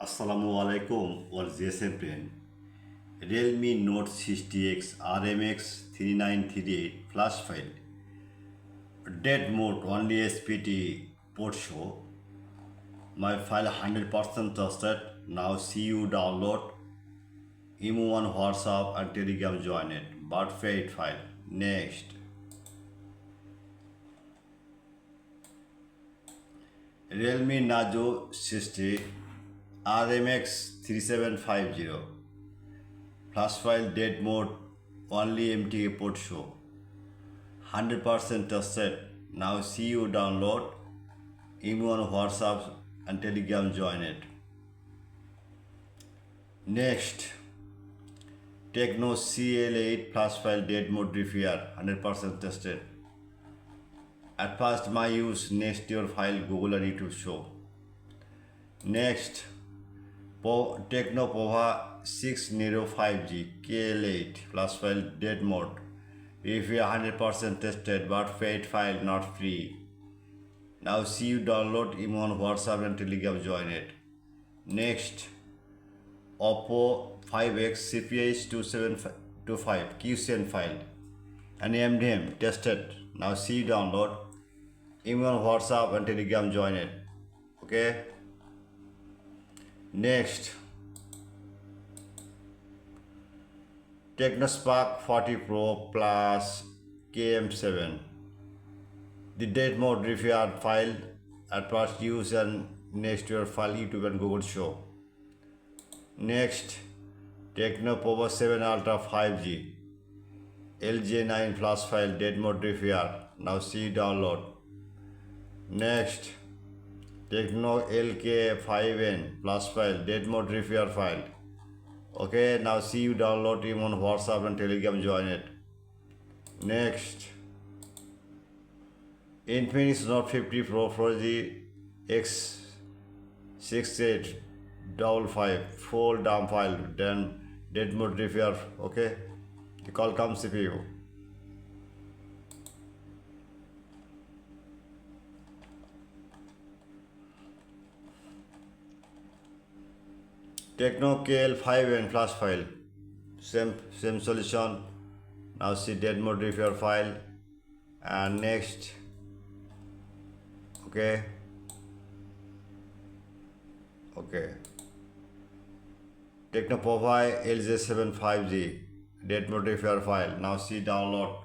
Assalamu alaikum or GSM friend. Realme Note 60X RMX 3938 flash file. Dead mode only SPT port show. My file 100% trusted. Now see you download. Imo on WhatsApp and Telegram join it. But fade file. Next. Realme Nazo 60 RMX 3750 flash file dead mode only MTA port show 100% trusted. Now see you download email on WhatsApp and Telegram join it. Next, Tecno CL8 flash file dead mode repair 100% tested. At first my use next your file Google and YouTube show. Next, Tecno Pova 605G KL8 flash file dead mode. Repair 100% tested but fade file not free. Now see you download email on WhatsApp and Telegram join it. Next, Oppo 5X CPH 2725 QCN file and MDM tested. Now see you download email on WhatsApp and Telegram join it. Okay. Next, Tecno Spark 40 Pro plus KM8n. The dead mode repair file at first use and next your file YouTube and Google show. Next, Tecno Power 7 Ultra 5G LJ9 flash file dead mode repair. Now see download. Next, Tecno LK5N flash file dead mode repair file. Okay, now see you download him on WhatsApp and Telegram join it. Next, Infinix Note 50 Pro 4G X6855 full dump file then dead mode repair. Okay, the call comes CPU. Tecno KL5N flash file, same solution. Now see dead mode repair file. And next, okay, Tecno Pova LJ75G dead mode repair file. Now see download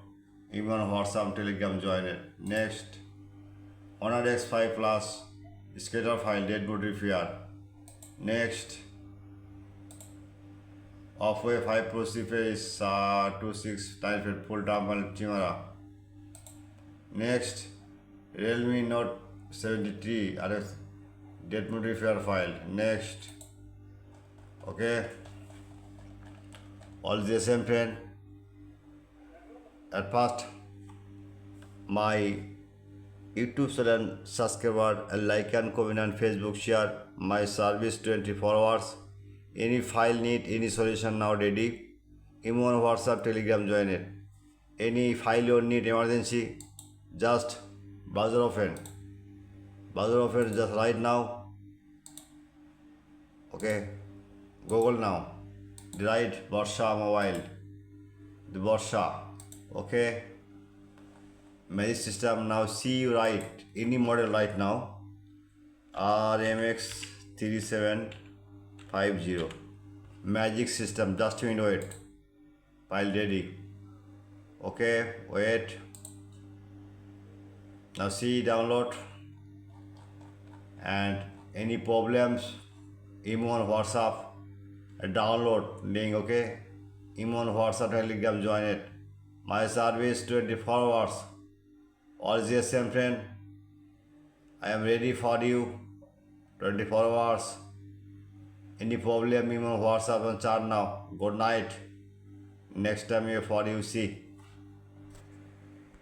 email on WhatsApp Telegram join it. Next, Honor X5 Plus scatter file dead mode repair. Next, Oppo 5 Pro CPS 26 9 full dump camera. Next, Realme Note 73 RS dead mode repair file. Next, okay, all the same friend. At first, my YouTube channel subscriber and like and comment and Facebook share my service 24 hours. Any file need, any solution now ready. Email on WhatsApp, Telegram join it. Any file you need emergency, just browser open just right now. Okay, Google now. The right Borsha Mobile, the Borsha. Okay, magic system. Now see you right any model right now. RMX 3750 magic system. Just you know it. File ready. Okay, wait. Now see download. And any problems, email on WhatsApp, download link. Okay, email on WhatsApp, Telegram join it. My service 24 hours. All GSM friend, I am ready for you 24 hours. Any problem, email on WhatsApp and chat now. Good night. Next time you for you see.